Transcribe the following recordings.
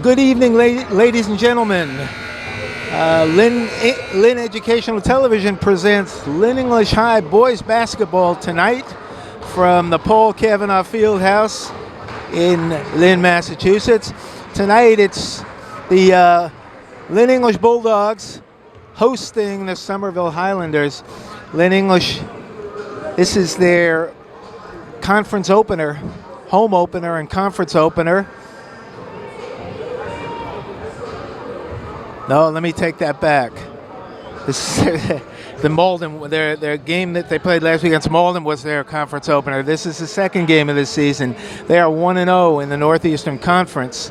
Good evening, ladies and gentlemen. Lynn Educational Television presents Lynn English High boys basketball tonight from the Paul Cavanaugh Fieldhouse in Lynn, Massachusetts. Tonight it's the Lynn English Bulldogs hosting the Somerville Highlanders. Lynn English, this is their conference opener, home opener and conference opener. No, let me take that back. This is the Malden, their game that they played last week against Malden was their conference opener. This is the second game of this season. They are 1-0 in the Northeastern Conference,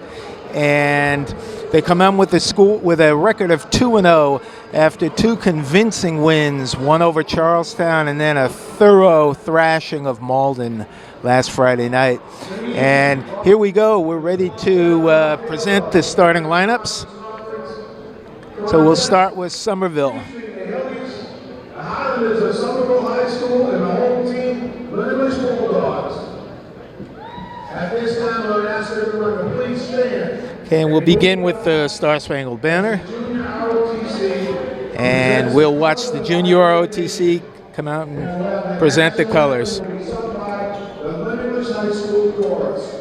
and they come in with a record of 2-0 after two convincing wins, one over Charlestown and then a thorough thrashing of Malden last Friday night. And here we go. We're ready to present the starting lineups. So we'll start with Somerville. The Highlanders of Somerville High School and the home team, Lynn English Bulldogs. At this time, I would ask everyone to please stand. Okay, and we'll begin with the Star Spangled Banner. And we'll watch the Junior ROTC come out and present the colors. The Lynn English High School chorus.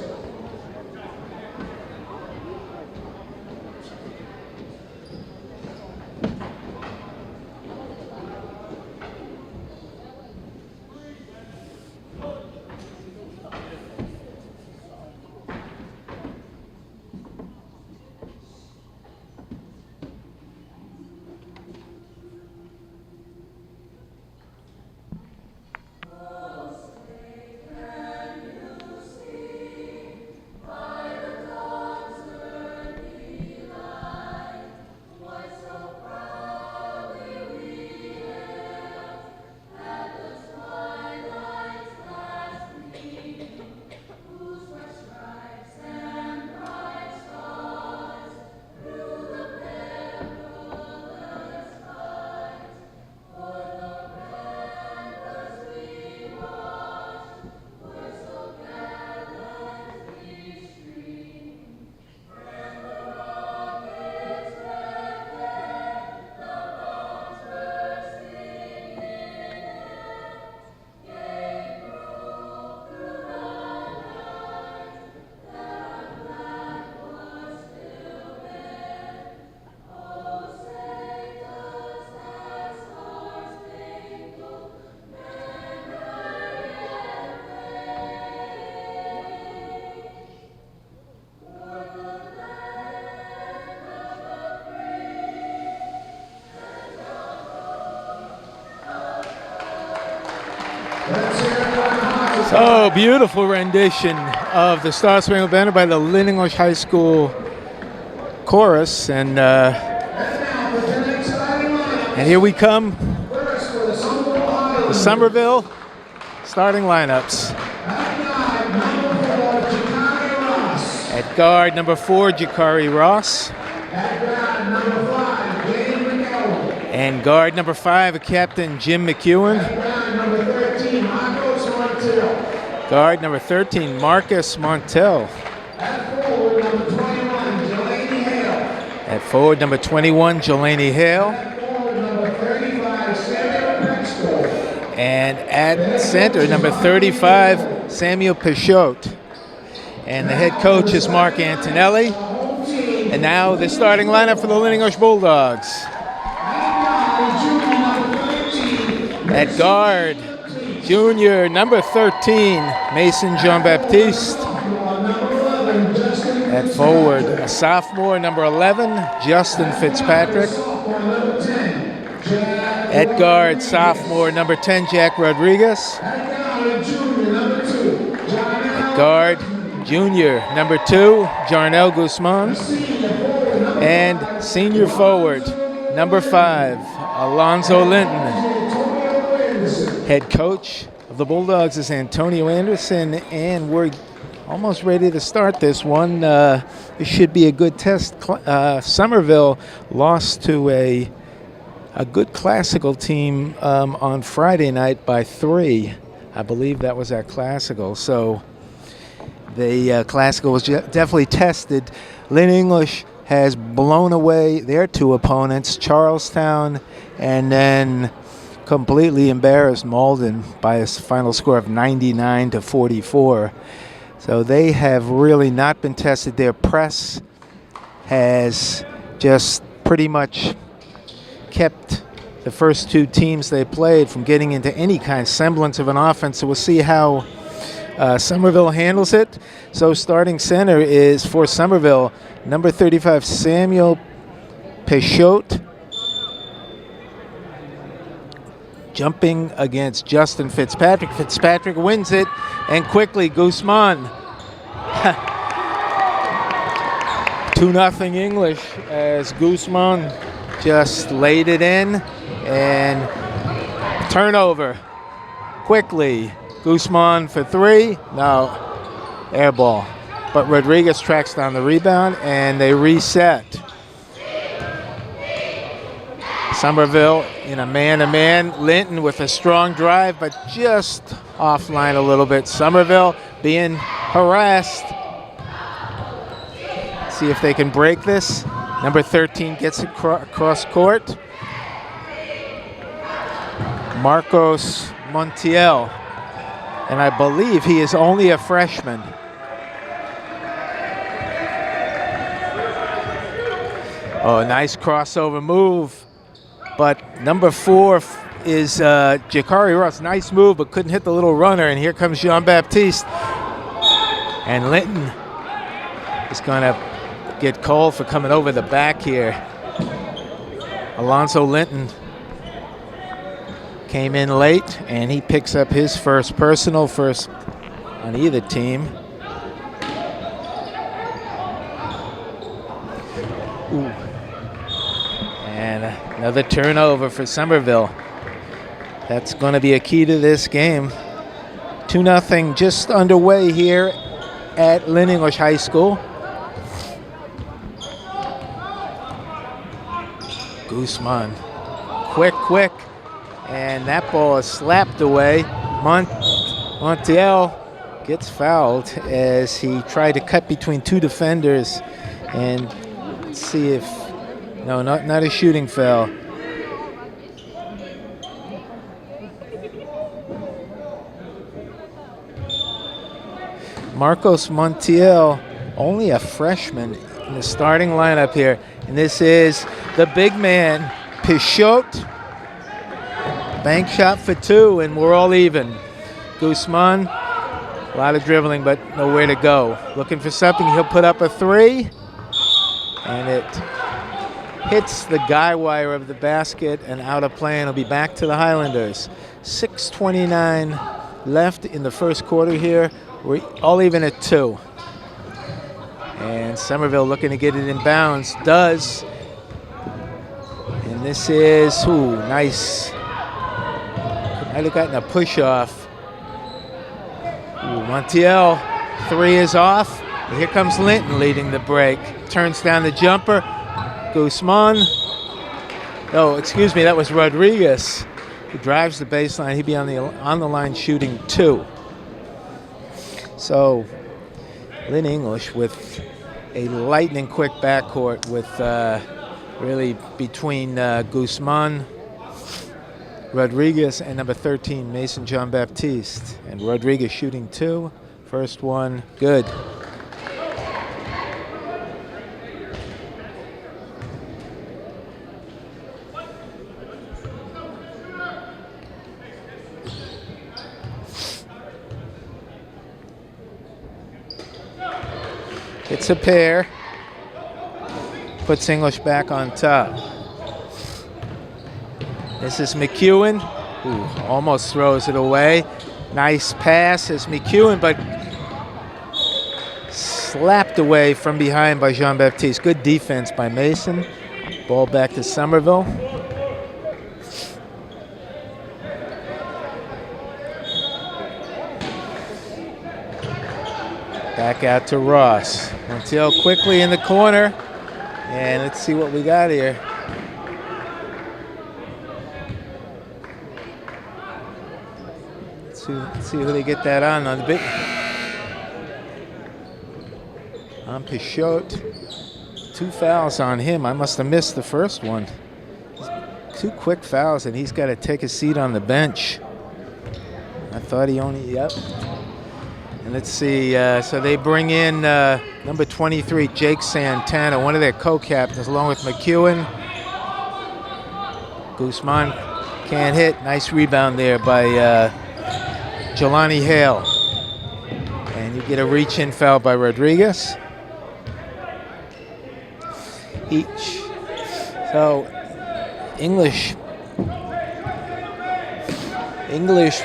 So, beautiful rendition of the Star Spangled Banner by the Lynn English High School chorus, and here we come, the Somerville starting lineups. At guard, number 4, Jakari Ross. And guard number 5, Captain Jim McEwen. Guard number 13, Marcus Montel. At forward, number 21, Jelani Hale. And at center, number 35, Samuel Pichotte. And the head coach is Mark Antonelli. And now the starting lineup for the Lynn English Bulldogs. At guard, junior, number 13, Mason Jean-Baptiste. At forward, a sophomore, number 11, Justin Fitzpatrick. At guard, sophomore, number 10, Jack Rodriguez. At guard, junior, number 2, Jarnell Guzman. And senior forward, number 5, Alonzo Linton. Head coach of the Bulldogs is Antonio Anderson, and we're almost ready to start this one. This should be a good test. Somerville lost to a good classical team on Friday night by 3. I believe that was at Classical. So The Classical was definitely tested. Lynn English has blown away their two opponents, Charlestown, and then completely embarrassed Malden by a final score of 99-44. So they have really not been tested. Their press has just pretty much kept the first two teams they played from getting into any kind of semblance of an offense. So we'll see how Somerville handles it. So starting center is for Somerville, number 35, Samuel Peixote, jumping against Justin Fitzpatrick. Fitzpatrick wins it, and quickly Guzman. 2-0 English as Guzman just laid it in, and turnover. Quickly, Guzman for three. No, air ball. But Rodriguez tracks down the rebound, and they reset. Somerville in a man-to-man. Linton with a strong drive, but just offline a little bit. Somerville being harassed. See if they can break this. Number 13 gets it across court. Marcos Montiel. And I believe he is only a freshman. Oh, nice crossover move. But number 4 is Jakari Ross. Nice move, but couldn't hit the little runner. And here comes Jean-Baptiste. And Linton is going to get called for coming over the back here. Alonzo Linton came in late, and he picks up his first personal, first on either team. Ooh. And another turnover for Somerville. That's going to be a key to this game. 2-0 just underway here at Lynn English High School. Guzman, quick, and that ball is slapped away. Montiel gets fouled as he tried to cut between two defenders, and let's see if, no, not a shooting foul. Marcos Montiel, only a freshman in the starting lineup here. And this is the big man, Peixote. Bank shot for two, and we're all even. Guzman, a lot of dribbling, but nowhere to go. Looking for something, he'll put up a three. And it hits the guy wire of the basket and out of play, and it'll be back to the Highlanders. 6:29 left in the first quarter here. We're all even at 2. And Somerville looking to get it in bounds, does. And this is, nice. Might have gotten a push off. Montiel, 3 is off. And here comes Linton leading the break. Turns down the jumper. Guzman. Oh, excuse me, that was Rodriguez, who drives the baseline. He'd be on the line shooting 2. So Lynn English with a lightning quick backcourt with really between Guzman, Rodriguez, and number 13, Mason Jean-Baptiste. And Rodriguez shooting 2. First one, good. It's a pair. Puts English back on top. This is McEwen. Almost throws it away. Nice pass as McEwen, but slapped away from behind by Jean-Baptiste. Good defense by Mason. Ball back to Somerville. Back out to Ross. Montiel quickly in the corner. And let's see what we got here. Let's see who they get that on the big. on Pichot. 2 fouls on him. I must have missed the first one. 2 quick fouls, and he's got to take a seat on the bench. I thought he only, yep. And let's see, so they bring in number 23, Jake Santana, one of their co-captains, along with McEwen. Guzman can't hit. Nice rebound there by Jelani Hale. And you get a reach-in foul by Rodriguez. Each. So English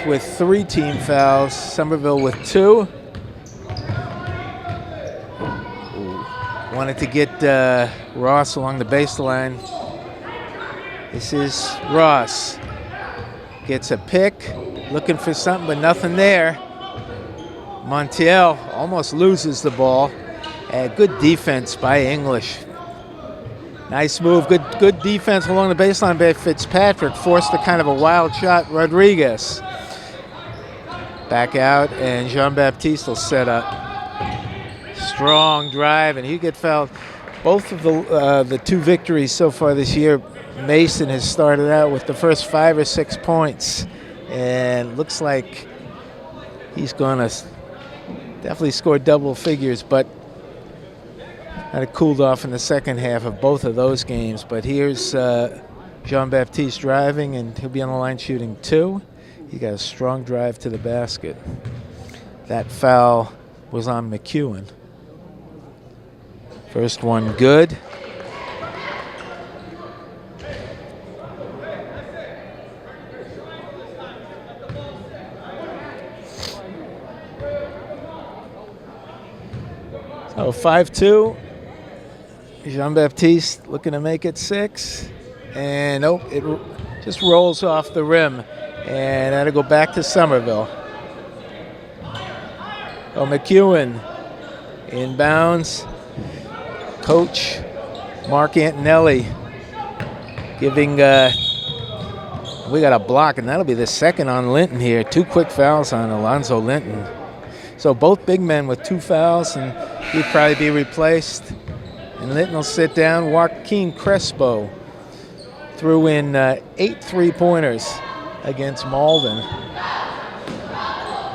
with 3 team fouls, Somerville with 2. Wanted to get Ross along the baseline. This is Ross. Gets a pick, looking for something, but nothing there. Montiel almost loses the ball. Good defense by English. Nice move, good defense along the baseline by Fitzpatrick. Forced a kind of a wild shot, Rodriguez. Back out, and Jean-Baptiste will set up. Strong drive, and he get fouled. Both of the 2 victories so far this year, Mason has started out with the first 5 or 6 points, and looks like he's going to definitely score double figures, but kind of cooled off in the second half of both of those games. But here's Jean-Baptiste driving, and he'll be on the line shooting 2. He got a strong drive to the basket. That foul was on McEwen. First one good. So 5-2. Jean-Baptiste looking to make it 6. And nope, it just rolls off the rim. And that'll go back to Somerville. Oh, McEwen inbounds. Coach Mark Antonelli giving, we got a block, and that'll be the second on Linton here. 2 quick fouls on Alonzo Linton. So both big men with 2 fouls, and he'd probably be replaced. And Linton will sit down. Joaquin Crespo threw in 8 3-pointers against Malden.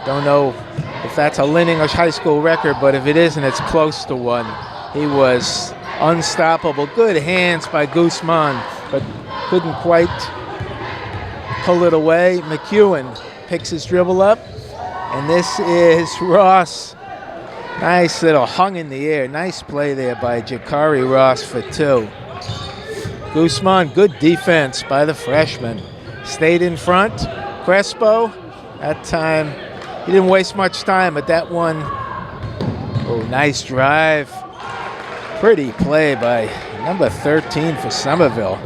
Don't know if that's a Lynn English High School record, but if it isn't, it's close to one. He was unstoppable. Good hands by Guzman, but couldn't quite pull it away. McEwen picks his dribble up, and this is Ross. Nice little hung in the air. Nice play there by Jakari Ross for 2. Guzman, good defense by the freshman. Stayed in front. Crespo, that time, he didn't waste much time, but that one, oh, nice drive. Pretty play by number 13 for Somerville.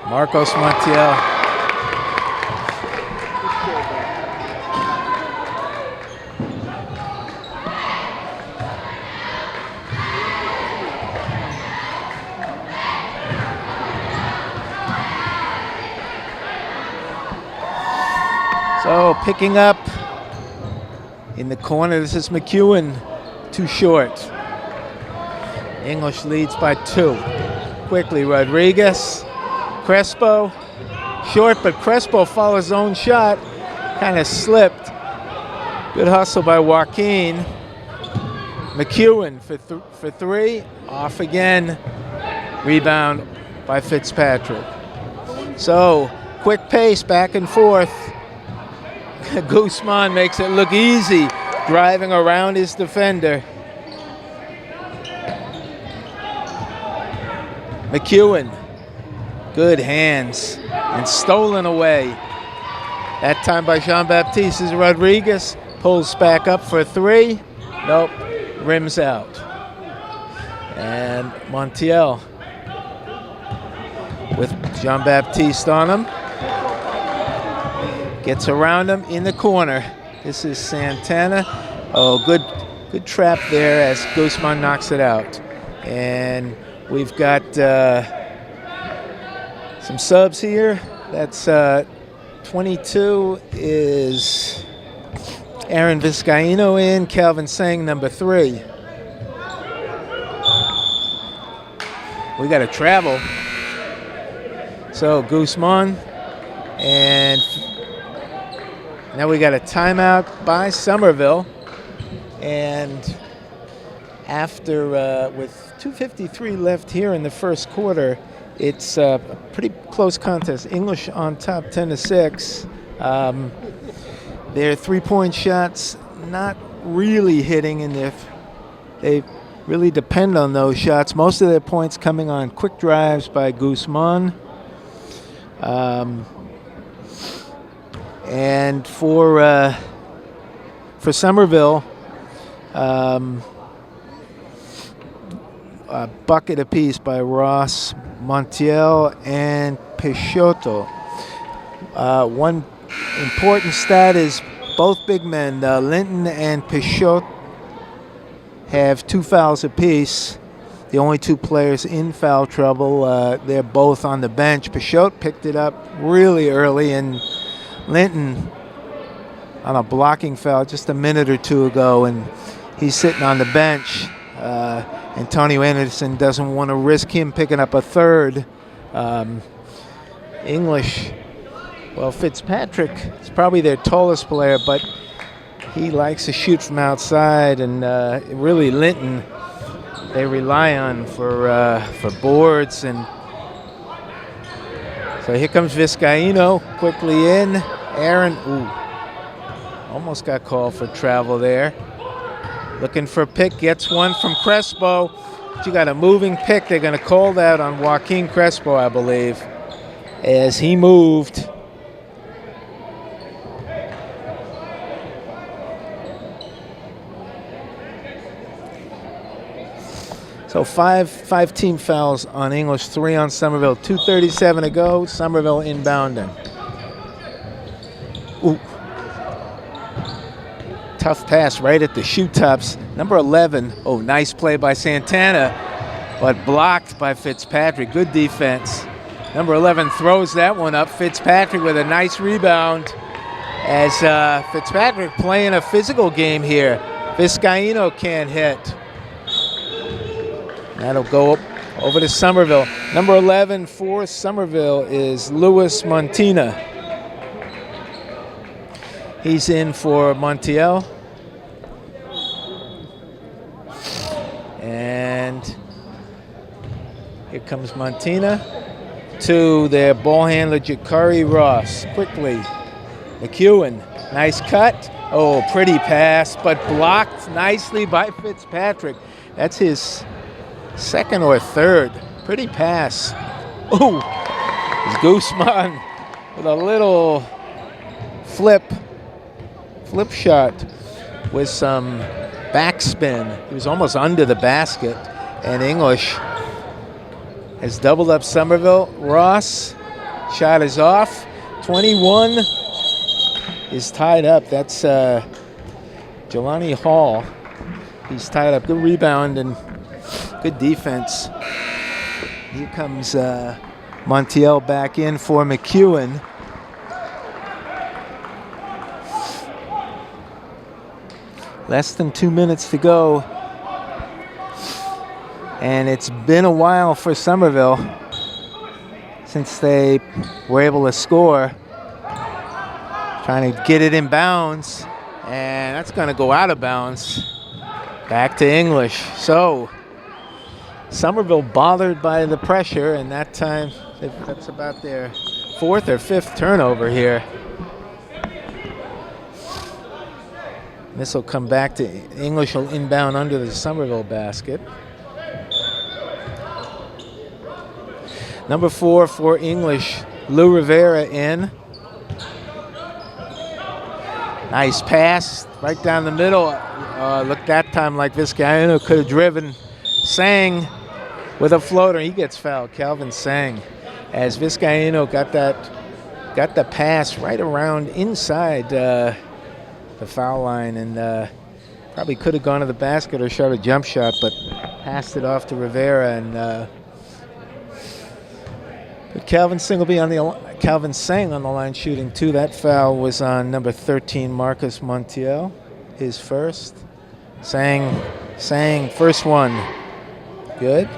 Marcos Montiel. So picking up in the corner, this is McEwen, too short. English leads by 2. Quickly, Rodriguez, Crespo, short, but Crespo follows his own shot, kind of slipped. Good hustle by Joaquin. McEwen for 3, off again. Rebound by Fitzpatrick. So quick pace back and forth. Guzman makes it look easy, driving around his defender. McEwen, good hands, and stolen away. That time by Jean-Baptiste. Is Rodriguez, pulls back up for 3. Nope, rims out. And Montiel with Jean-Baptiste on him. Gets around him in the corner. This is Santana. Oh, good trap there as Guzman knocks it out. And we've got some subs here. That's 22 is Aaron Vizcaino in, Calvin Sang, number 3. We got to travel. So Guzman, and now we got a timeout by Somerville. And after, with 2:53 left here in the first quarter, it's a pretty close contest. English on top 10-6. Their three-point shots not really hitting, and they really depend on those shots. Most of their points coming on quick drives by Guzman. And for Somerville, a bucket apiece by Ross, Montiel, and Peixoto. One important stat is both big men, Linton and Peixoto, have 2 fouls apiece. The only 2 players in foul trouble. They're both on the bench. Peixoto picked it up really early, and Linton on a blocking foul just a minute or 2 ago, and he's sitting on the bench. Antonio Anderson doesn't want to risk him picking up a third. English, well, Fitzpatrick is probably their tallest player, but he likes to shoot from outside, and really Linton they rely on for boards. And so here comes Vizcaino quickly in. Aaron, almost got called for travel there. Looking for a pick, gets one from Crespo. But you got a moving pick. They're going to call that on Joaquin Crespo, I believe, as he moved. So five team fouls on English, 3 on Somerville. 2:37 to go. Somerville inbounding. Tough pass right at the shoe tops. Number 11. Oh, nice play by Santana, but blocked by Fitzpatrick. Good defense. Number 11 throws that one up. Fitzpatrick with a nice rebound. As Fitzpatrick playing a physical game here. Vizcaino can't hit. That'll go up over to Somerville. Number 11 for Somerville is Luis Montina. He's in for Montiel. And here comes Montina to their ball handler, Jakari Ross. Quickly, McEwen, nice cut. Oh, pretty pass, but blocked nicely by Fitzpatrick. That's his second or third. Pretty pass. Oh, it's Guzman with a little flip shot with some backspin. He was almost under the basket, and English has doubled up Somerville. Ross, shot is off. 21 is tied up. That's Jelani Hall. He's tied up. Good rebound and good defense. Here comes Montiel back in for McEwen. Less than 2 minutes to go. And it's been a while for Somerville since they were able to score. Trying to get it in bounds. And that's going to go out of bounds. Back to English. So Somerville bothered by the pressure, and that time that's about their 4th or 5th turnover here. This will come back to English, will inbound under the Somerville basket. Number 4 for English, Lou Rivera in. Nice pass right down the middle. Looked that time like Vizcaino could have driven. Sang with a floater. He gets fouled, Calvin Sang, as Vizcaino got the pass right around inside the foul line, and probably could have gone to the basket or shot a jump shot, but passed it off to Rivera. And but Calvin Sang will be on the line shooting 2. That foul was on number 13, Marcus Montiel. his first. Sang, first one. Good.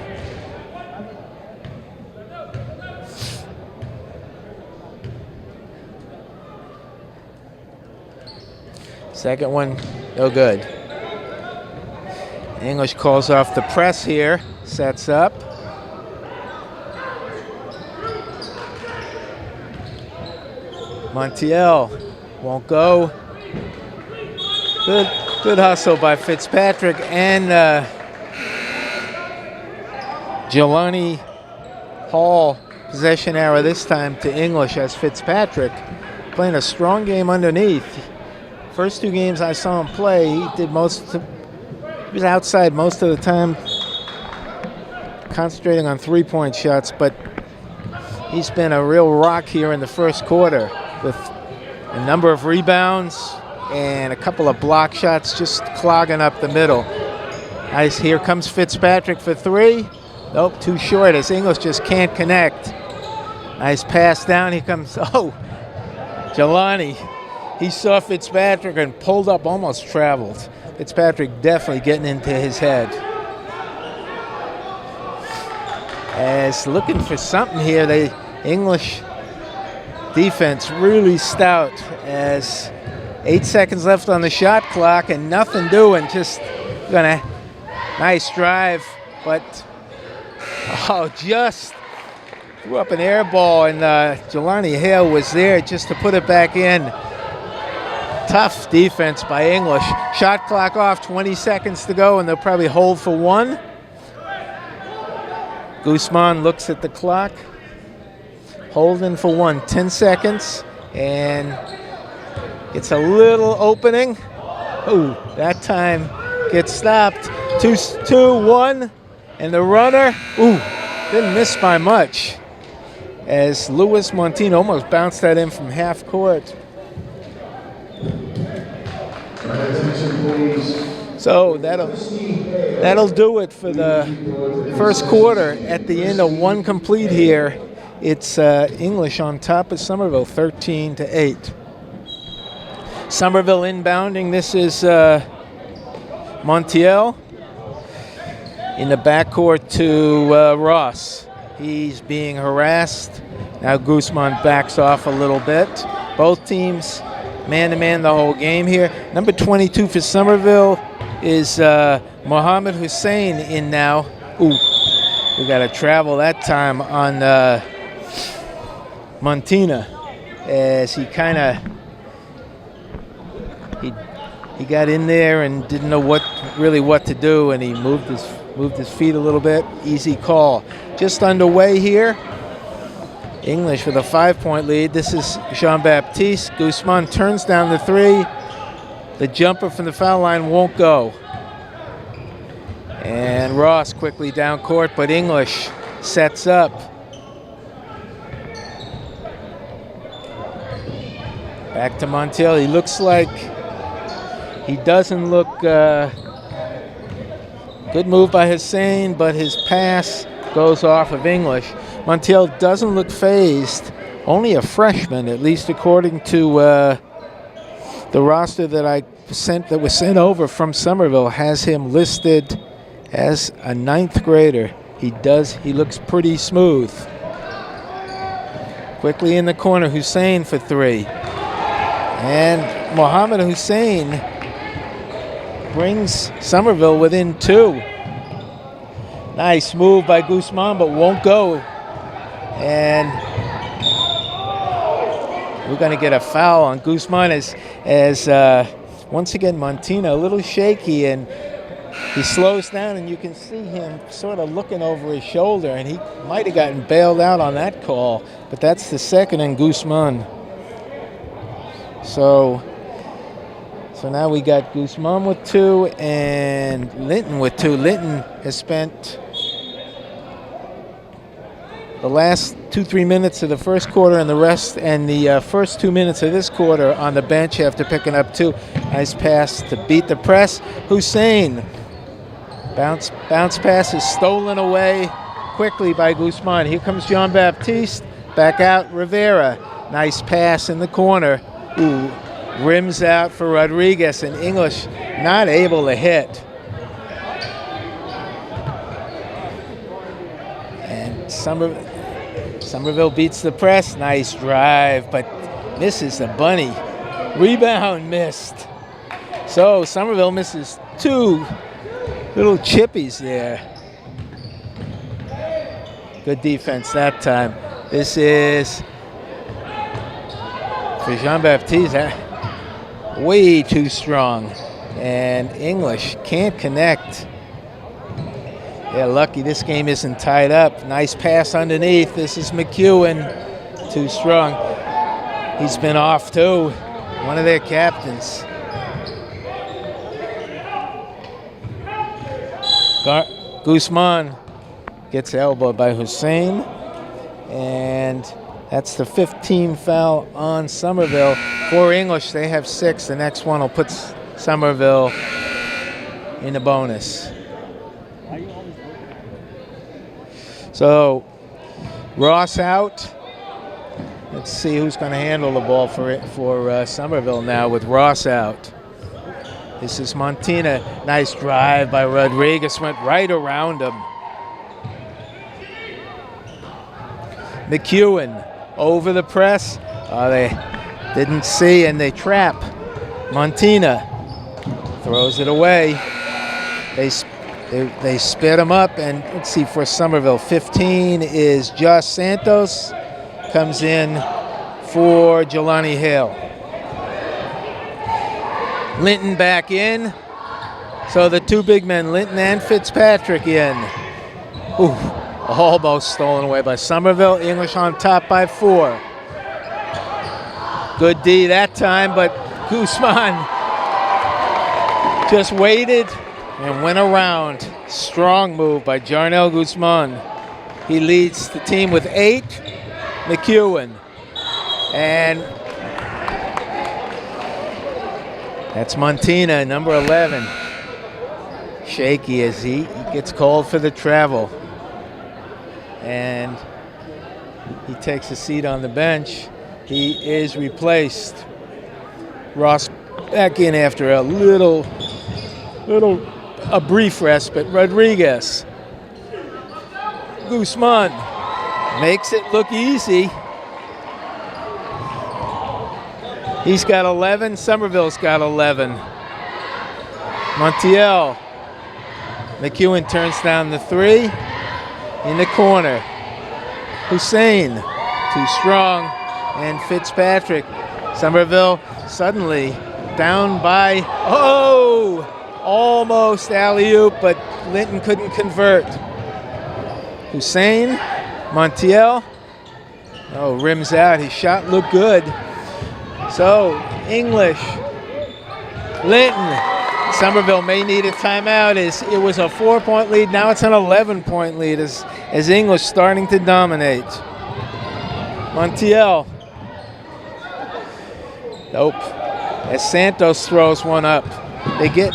Second one, no good. English calls off the press here, sets up. Montiel won't go. Good hustle by Fitzpatrick and Jelani Hall. Possession error this time to English as Fitzpatrick playing a strong game underneath. First 2 games I saw him play, he was outside most of the time, concentrating on 3-point shots, but he's been a real rock here in the first quarter with a number of rebounds and a couple of block shots just clogging up the middle. Nice, here comes Fitzpatrick for 3. Nope, too short as English just can't connect. Nice pass down, here comes, Jelani. He saw Fitzpatrick and pulled up, almost traveled. Fitzpatrick definitely getting into his head. As looking for something here, the English defense really stout as 8 seconds left on the shot clock and nothing doing, just gonna, nice drive, but just threw up an air ball and Jelani Hale was there just to put it back in. Tough defense by English. Shot clock off, 20 seconds to go, and they'll probably hold for 1. Guzman looks at the clock. Holding for 1, 10 seconds, and it's a little opening. Ooh, that time gets stopped. 2-1, and the runner, didn't miss by much. As Luis Montino almost bounced that in from half court. So that'll do it for the first quarter. At the end of 1 complete here, it's English on top of Somerville, 13-8. Somerville inbounding. This is Montiel in the backcourt to Ross. He's being harassed. Now Guzman backs off a little bit. Both teams man-to-man the whole game here. Number 22 for Somerville is Mohammed Hussein in now. We got to travel that time on Montina as he kind of he got in there and didn't know what to do, and he moved his feet a little bit. Easy call. Just underway here. English with a 5-point lead. This is Jean-Baptiste. Guzman turns down the 3. The jumper from the foul line won't go. And Ross quickly down court, but English sets up. Back to Montiel. He looks like he doesn't look good move by Hussein, but his pass goes off of English. Montiel doesn't look phased. Only a freshman, at least according to the roster that was sent over from Somerville, has him listed as a 9th grader. He looks pretty smooth. Quickly in the corner, Hussein for 3. And Mohammed Hussein brings Somerville within 2. Nice move by Guzman, but won't go. And we're going to get a foul on Guzman as once again Montina a little shaky, and he slows down, and you can see him sort of looking over his shoulder, and he might have gotten bailed out on that call, but that's the second in Guzman. So now we got Guzman with 2 and Linton with 2. Linton has spent the last 2-3 minutes of the first quarter and the first 2 minutes of this quarter on the bench after picking up 2. Nice pass to beat the press. Hussein. Bounce pass is stolen away quickly by Guzman. Here comes Jean-Baptiste. Back out Rivera. Nice pass in the corner. Rims out for Rodriguez, and English not able to hit. And Somerville beats the press. Nice drive, but misses the bunny. Rebound missed. So Somerville misses 2 little chippies there. Good defense that time. This is for Jean-Baptiste. Way too strong. And English can't connect. Yeah, lucky this game isn't tied up. Nice pass underneath. This is McEwen. Too strong. He's been off too. One of their captains. Guzman gets elbowed by Hussein. And that's the 5th team foul on Somerville. For English, they have 6. The next one will put Somerville in the bonus. So Ross out. Let's see who's going to handle the ball for Somerville now with Ross out. This is Montina. Nice drive by Rodriguez. Went right around him. McEwen over the press. They didn't see, and they trap. Montina throws it away. They spit him up, and let's see, for Somerville, 15 is Josh Santos. Comes in for Jelani Hale. Linton back in. So the 2 big men, Linton and Fitzpatrick, in. Ooh, almost stolen away by Somerville. English on top by 4. Good D that time, but Guzman just waited and went around. Strong move by Jarnell Guzman. He leads the team with 8. McEwen. And that's Montina, number 11. Shaky as he gets called for the travel. And he takes a seat on the bench. He is replaced. Ross back in after a brief respite. Rodriguez. Guzman makes it look easy. He's got 11. Somerville's got 11. Montiel. McEwen turns down the 3. In the corner. Hussein. Too strong. And Fitzpatrick. Somerville suddenly down by, almost alley-oop, but Linton couldn't convert. Hussein. Montiel. Rims out. His shot looked good. So, English. Linton. Somerville may need a timeout. It was a 4-point lead. Now it's an 11-point lead as English starting to dominate. Montiel. Nope. As Santos throws one up. They get,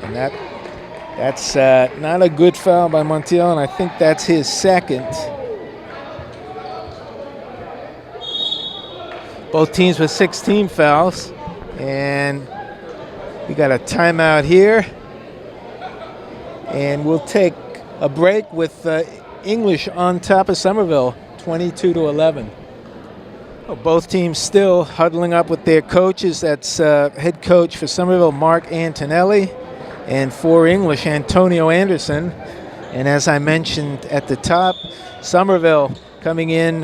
and that's not a good foul by Montiel, and I think that's his 2nd. Both teams with 16 fouls, and we got a timeout here. And we'll take a break with English on top of Somerville, 22-11. Both teams still huddling up with their coaches. That's head coach for Somerville, Mark Antonelli, and for English, Antonio Anderson. And as I mentioned at the top, Somerville coming in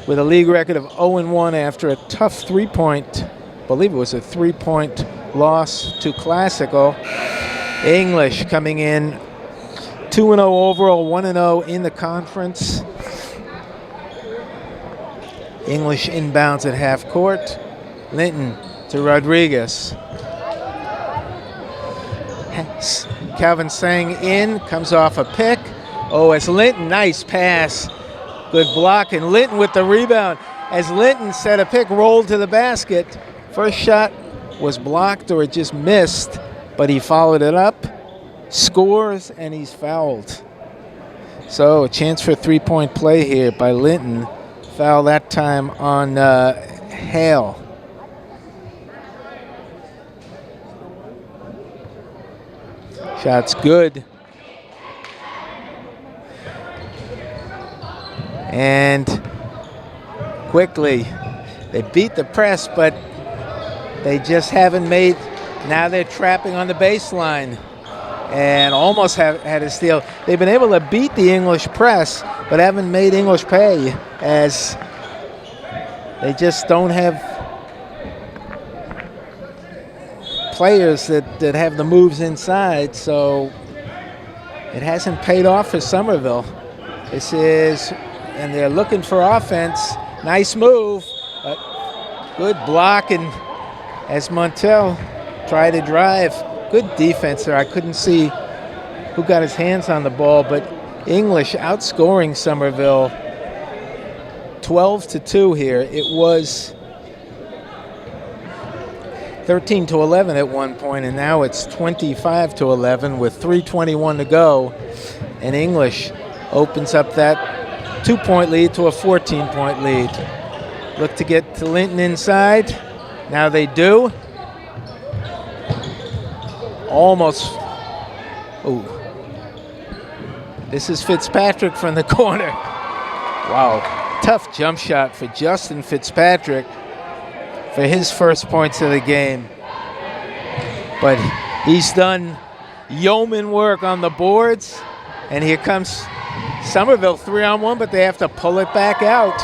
with a league record of 0-1 after a tough 3-point, I believe it was a 3-point loss to Classical. English coming in 2-0 overall, 1-0 in the conference. English inbounds at half court. Linton to Rodriguez. Calvin Sang in, comes off a pick. As Linton, nice pass. Good block, and Linton with the rebound. As Linton set a pick, rolled to the basket. First shot was blocked or it just missed, but he followed it up, scores, and he's fouled. So a chance for a 3-point play here by Linton. Foul that time on Hale. Shot's good. And quickly, they beat the press, but they just haven't made. Now they're trapping on the baseline and almost had a steal. They've been able to beat the English press, but haven't made English pay, as they just don't have players that have the moves inside, so it hasn't paid off for Somerville. This is, and they're looking for offense. Nice move, but good block, and as Montel tried to drive, good defense there. I couldn't see who got his hands on the ball, but English outscoring Somerville 12-2 here. It was 13-11 at one point, and now it's 25-11 with 3:21 to go, and English opens up that 2-point lead to a 14-point lead. Look to get to Linton inside. Now they do. Almost. Ooh. This is Fitzpatrick from the corner. Wow. Tough jump shot for Justin Fitzpatrick for his first points of the game. But he's done yeoman work on the boards. And here comes Somerville 3-on-1, but they have to pull it back out.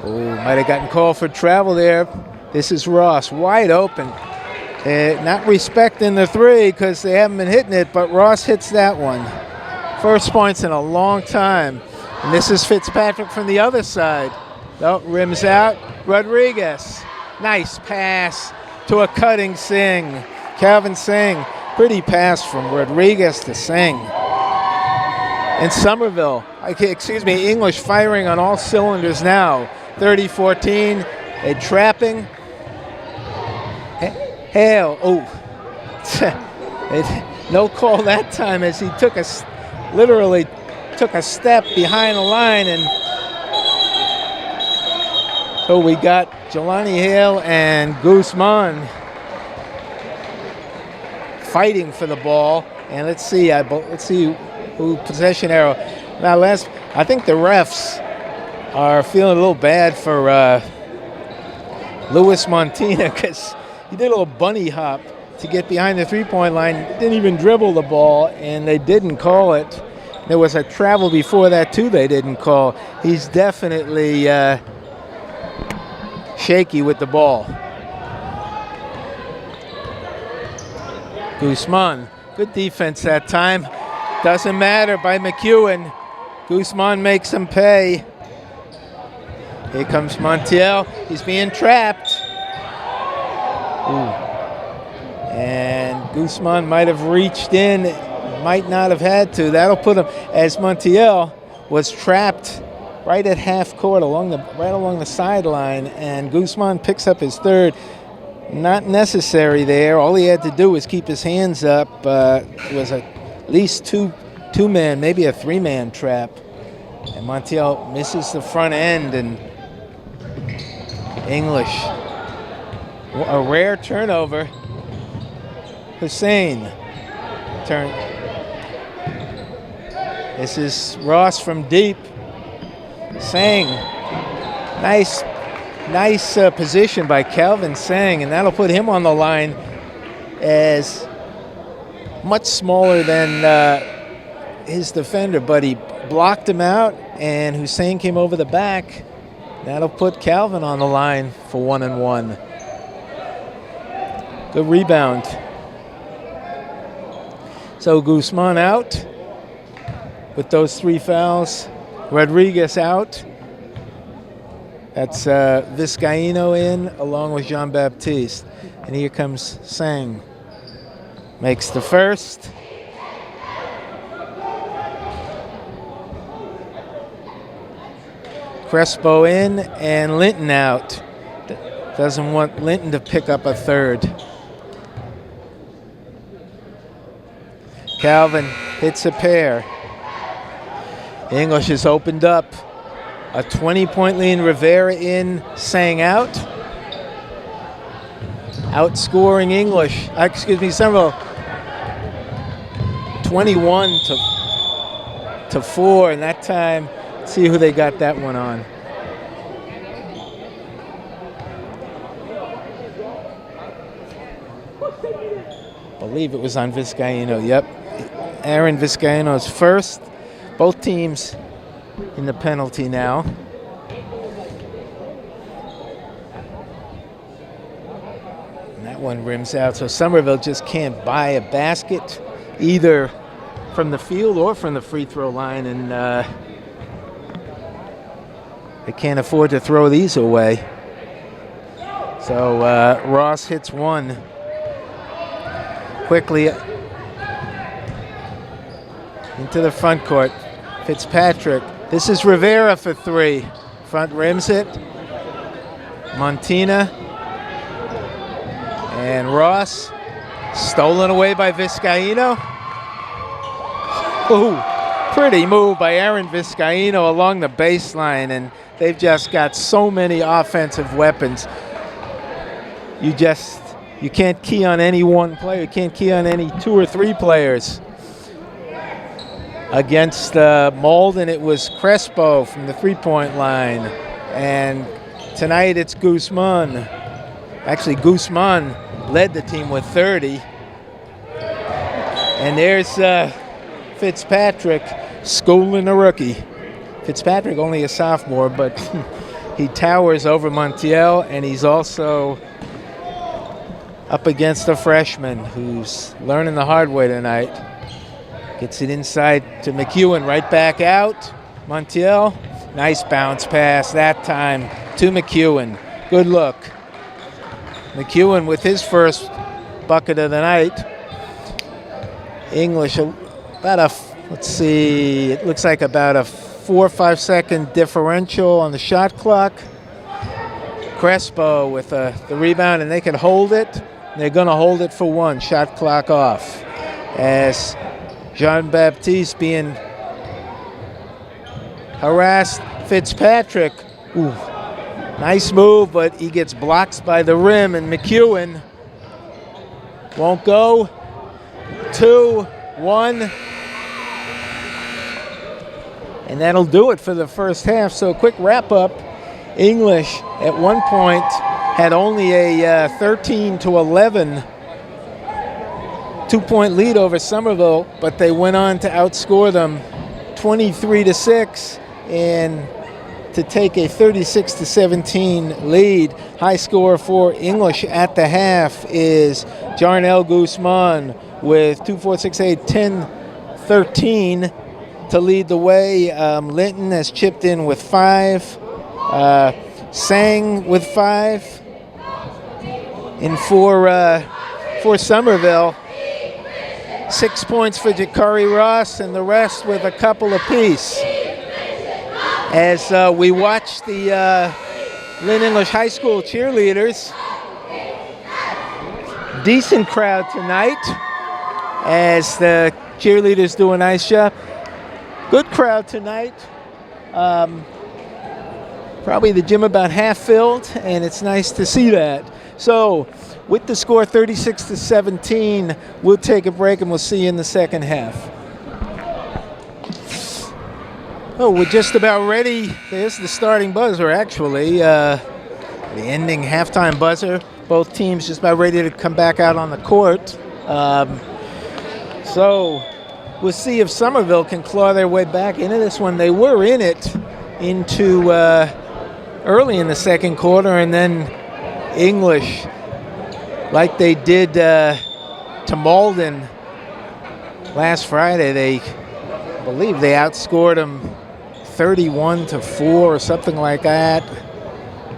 Oh, might have gotten called for travel there. This is Ross, wide open. Not respecting the three because they haven't been hitting it, but Ross hits that one. First points in a long time. And this is Fitzpatrick from the other side. Oh, rims out. Rodriguez. Nice pass to a cutting Singh. Calvin Singh. Pretty pass from Rodriguez to Singh. And Somerville, English firing on all cylinders now. 30-14. A trapping. Hale. Oh. No call that time, as he literally took a step behind the line, and so we got Jelani Hale and Guzman fighting for the ball. And let's see who possession arrow. Now I think the refs are feeling a little bad for Luis Montina, because he did a little bunny hop to get behind the three-point line, didn't even dribble the ball, and they didn't call it. There was a travel before that, too, they didn't call. He's definitely shaky with the ball. Guzman, good defense that time. Doesn't matter by McEwen. Guzman makes him pay. Here comes Montiel. He's being trapped. Ooh. And Guzman might have reached in, might not have had to. That'll put him, as Montiel was trapped right at half court right along the sideline, and Guzman picks up his third. Not necessary there. All he had to do was keep his hands up. It was at least two-man, maybe a three-man trap. And Montiel misses the front end, and English. A rare turnover. Hussein. Turn. This is Ross from deep. Sang. Nice position by Calvin Sang, and that'll put him on the line as much smaller than his defender, but he blocked him out, and Hussein came over the back. That'll put Calvin on the line for 1-1. Good rebound. So Guzman out with those three fouls. Rodriguez out. That's Vizcaíno in along with Jean-Baptiste. And here comes Sang. Makes the first. Crespo in and Linton out. Doesn't want Linton to pick up a third. Calvin hits a pair. English has opened up. A 20-point lead. Rivera in, Sang out. outscoring English. Somerville 21 to 4, and that time, let's see who they got that one on. I believe it was on Vizcaino. Yep, Aaron Vizcaino's first. Both teams in the penalty now. And that one rims out, so Somerville just can't buy a basket either from the field or from the free throw line, and they can't afford to throw these away. So Ross hits one quickly into the front court. Fitzpatrick. This is Rivera for three. Front rims it. Montina. And Ross. Stolen away by Vizcaino. Ooh, pretty move by Aaron Vizcaino along the baseline, and they've just got so many offensive weapons. You can't key on any one player. You can't key on any two or three players. Against Malden, it was Crespo from the three-point line. And tonight it's Guzman. Actually, Guzman led the team with 30. And there's Fitzpatrick schooling a rookie. Fitzpatrick only a sophomore, but he towers over Montiel, and he's also up against a freshman who's learning the hard way tonight. Gets it inside to McEwen, right back out. Montiel, nice bounce pass that time to McEwen. Good look. McEwen with his first bucket of the night. English, it looks like about a 4 or 5 second differential on the shot clock. Crespo with the rebound, and they can hold it. They're going to hold it for one, shot clock off. As Jean-Baptiste being harassed. Fitzpatrick, ooh, nice move, but he gets blocked by the rim, and McEwen won't go. 2-1. And that'll do it for the first half. So quick wrap up. English at one point had only a 13-11 2-point lead over Somerville, but they went on to outscore them 23-6 and to take a 36-17 lead. High score for English at the half is Jarnell Guzman with 2-4-6-8, 10-13 to lead the way. Linton has chipped in with 5. Sang with 5. And for Somerville, 6 points for Jakari Ross, and the rest with a couple apiece. As we watch the Lynn English High School cheerleaders, decent crowd tonight as the cheerleaders do a nice job. Good crowd tonight. Probably the gym about half filled, and it's nice to see that. So with the score 36-17, we'll take a break and we'll see you in the second half. Oh, we're just about ready. There's the starting buzzer, actually. The ending halftime buzzer. Both teams just about ready to come back out on the court. So we'll see if Somerville can claw their way back into this one. They were in it into early in the second quarter, and then English, like they did to Malden last Friday, I believe they outscored them 31-4 or something like that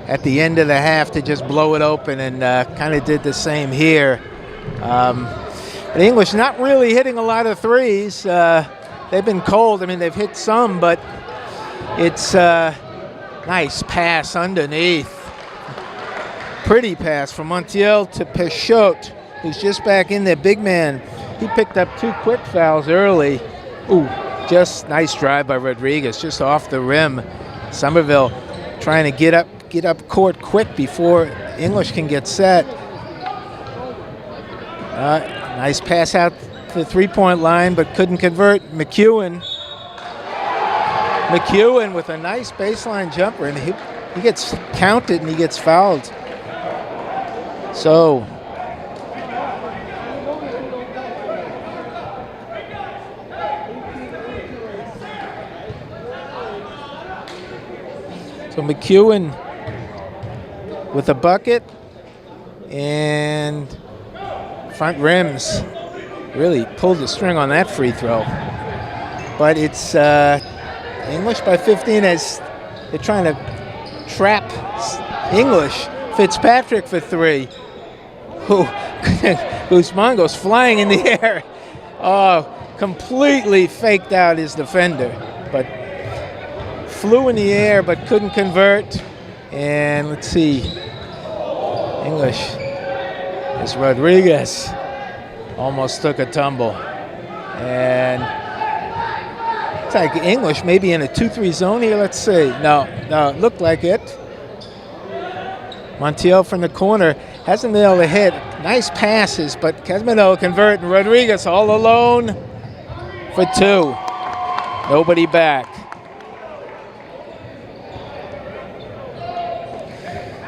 at the end of the half to just blow it open, and kind of did the same here. But English not really hitting a lot of threes. They've been cold. I mean, they've hit some, but it's nice pass underneath. Pretty pass from Montiel to Peixote, who's just back in there. Big man. He picked up 2 quick fouls early. Ooh, just nice drive by Rodriguez, just off the rim. Somerville trying to get up court quick before English can get set. Nice pass out to the three-point line, but couldn't convert. McEwen with a nice baseline jumper, and he gets counted and he gets fouled. So McEwen with a bucket, and front rims really pulled the string on that free throw. But it's English by 15 as they're trying to trap English. Fitzpatrick for three. Guzman goes flying in the air. Oh, completely faked out his defender, but flew in the air but couldn't convert. And let's see, English is Rodriguez. Almost took a tumble. And it's like English maybe in a 2-3 zone here. Let's see. No, it looked like it. Montiel from the corner hasn't been able to hit. Nice passes, but Casmino convert, and Rodriguez all alone for two. Nobody back.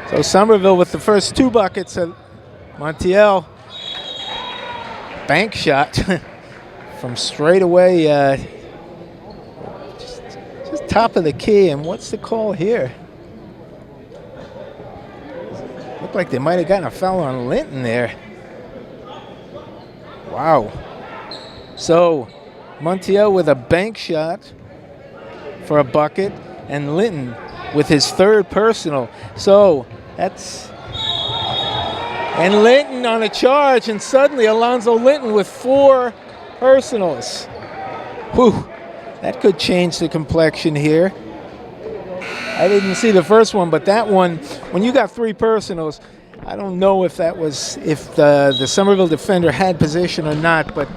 So Somerville with the first two buckets. Montiel, bank shot from straight away, just top of the key. And what's the call here? Looked like they might have gotten a foul on Linton there. Wow. So Montiel with a bank shot for a bucket, and Linton with his third personal. So that's, and Linton on a charge, and suddenly Alonzo Linton with 4 personals. Whew, that could change the complexion here. I didn't see the first one, but that one, when you got 3 personals, I don't know if that was, if the Somerville defender had possession or not, but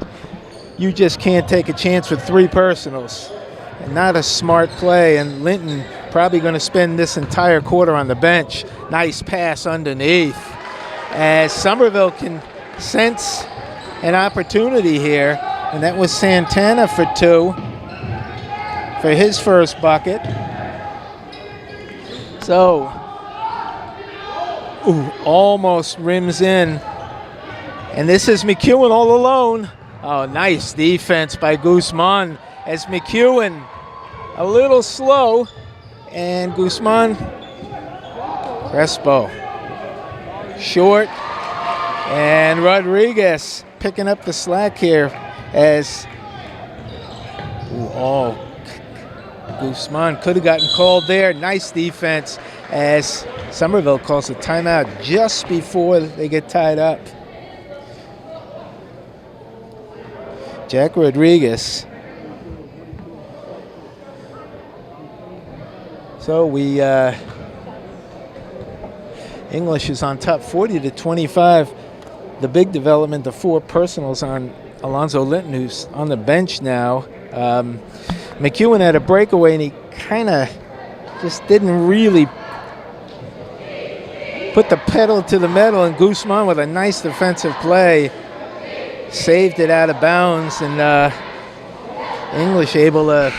you just can't take a chance with 3 personals. And not a smart play, and Linton probably going to spend this entire quarter on the bench. Nice pass underneath, as Somerville can sense an opportunity here, and that was Santana for 2 for his first bucket. So, almost rims in, and this is McEwen all alone. Oh, nice defense by Guzman, as McEwen a little slow, and Guzman, Crespo, short, and Rodriguez picking up the slack here as, Guzman could have gotten called there. Nice defense as Somerville calls a timeout just before they get tied up. Jack Rodriguez. So we, English is on top 40-25. The big development, the 4 personals on Alonzo Linton, who's on the bench now. McEwen had a breakaway, and he kind of just didn't really put the pedal to the metal, and Guzman with a nice defensive play saved it out of bounds, and English able to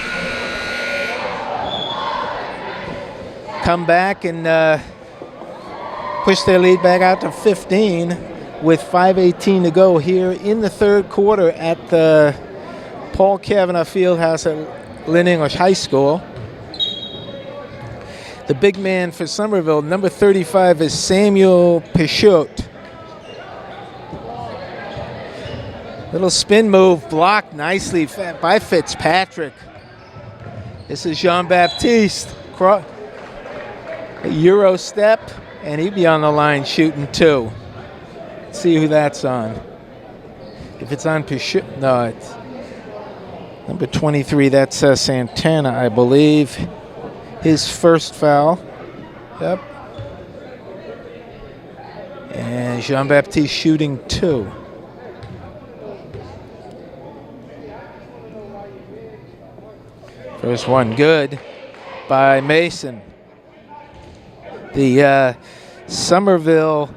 come back and push their lead back out to 15 with 5:18 to go here in the third quarter at the Paul Kavanaugh Fieldhouse at Lynn English High School. The big man for Somerville, number 35, is Samuel Pichot. Little spin move blocked nicely by Fitzpatrick. This is Jean-Baptiste. A Euro step, and he'd be on the line shooting 2. Let's see who that's on. If it's on Pichot, no, it's number 23. That's Santana, I believe. His first foul. Yep. And Jean-Baptiste shooting 2. First one good by Mason. The Somerville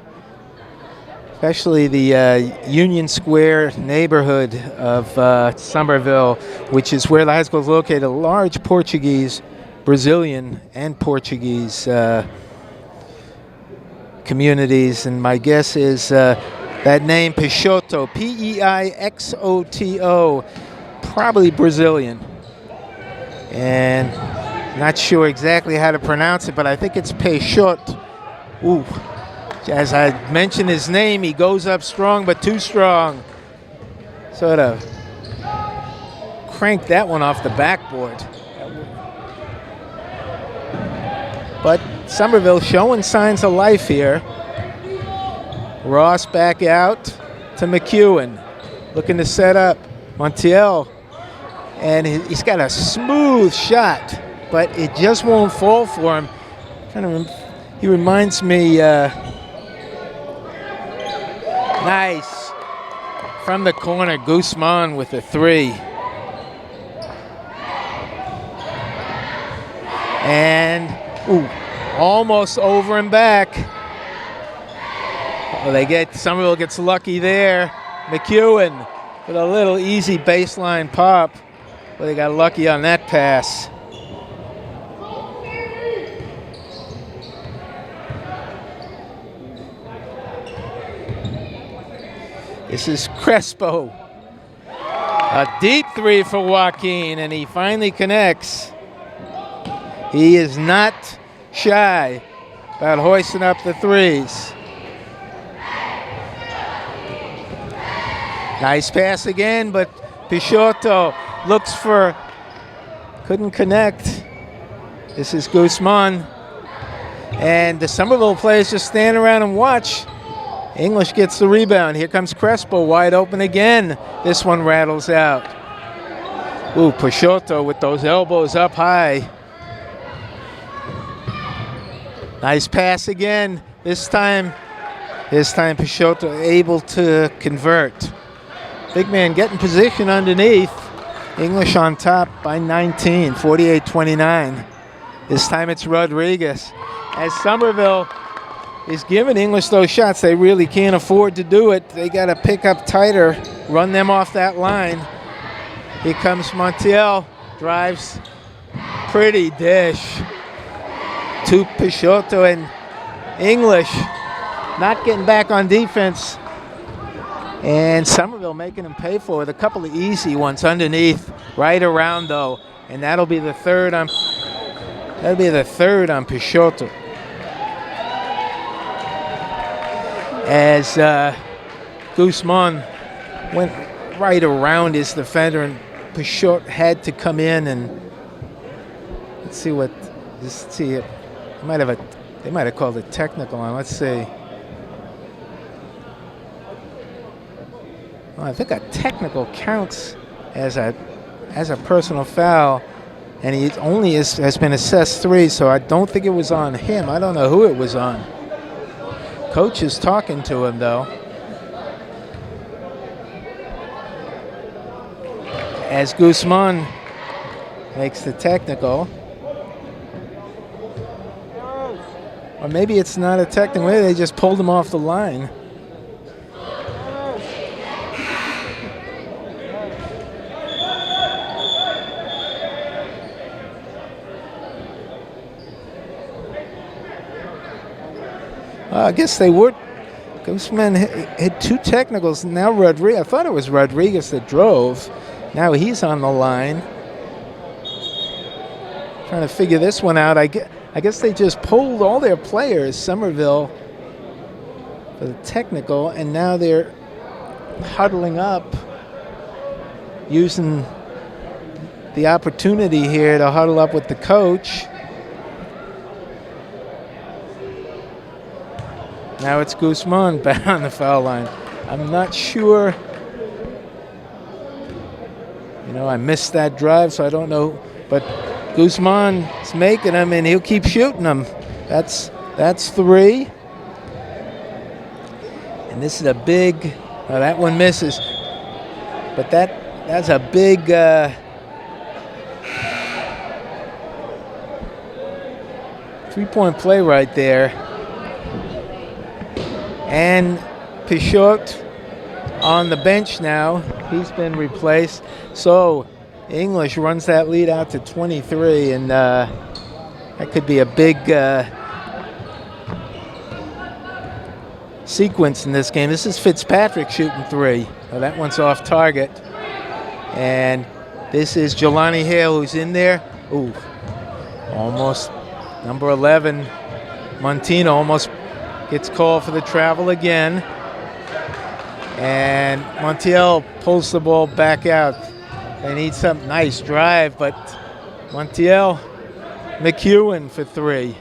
especially the Union Square neighborhood of Somerville, which is where the high school is located. A large Portuguese, Brazilian, and Portuguese communities, and my guess is that name Peixoto, P-E-I-X-O-T-O, probably Brazilian. And not sure exactly how to pronounce it, but I think it's Peixoto. Ooh. As I mentioned his name, he goes up strong, but too strong. Sort of cranked that one off the backboard. But Somerville showing signs of life here. Ross back out to McEwen, looking to set up Montiel. And he's got a smooth shot, but it just won't fall for him. He reminds me, nice. From the corner, Guzman with the three. And, almost over and back. Well, Somerville gets lucky there. McEwen with a little easy baseline pop. Well, they got lucky on that pass. This is Crespo. A deep three for Joaquin, and he finally connects. He is not shy about hoisting up the threes. Nice pass again, but Peixoto looks for, couldn't connect. This is Guzman. And the Somerville players just stand around and watch. English gets the rebound. Here comes Crespo, wide open again. This one rattles out. Peixoto with those elbows up high. Nice pass again. This time Peixoto able to convert. Big man getting position underneath. English on top by 19, 48-29. This time it's Rodriguez. As Somerville is giving English those shots, they really can't afford to do it. They got to pick up tighter, run them off that line. Here comes Montiel, drives, pretty dish to Peixoto, and English not getting back on defense. And Somerville making him pay for it with a couple of easy ones underneath, right around though, and that'll be the third on Peixoto. As Guzman went right around his defender, and Peixoto had to come in and let's see what. Just see it. They might have called it technical on. Let's see. Well, I think a technical counts as a personal foul, and he only has been assessed 3, so I don't think it was on him. I don't know who it was on. Coach is talking to him, though. As Guzman makes the technical. Or maybe it's not a technical. Maybe they just pulled him off the line. I guess they would. Guzman hit 2 technicals. Now Rodriguez. I thought it was Rodriguez that drove. Now he's on the line. Trying to figure this one out. I guess they just pulled all their players, Somerville, for the technical, and now they're huddling up, using the opportunity here to huddle up with the coach. Now it's Guzman back on the foul line. I'm not sure. I missed that drive, so I don't know. But Guzman is making them, and he'll keep shooting them. That's 3. And this is a big. That one misses. But that's a big. 3-point play right there. And Pichot on the bench now. He's been replaced. So English runs that lead out to 23, and that could be a big sequence in this game. This is Fitzpatrick shooting 3. Oh, that one's off target. And this is Jelani Hale who's in there. Ooh, almost. Number 11, Montino, almost gets called for the travel again. And Montiel pulls the ball back out. They need some nice drive, but Montiel, McEwen for 3.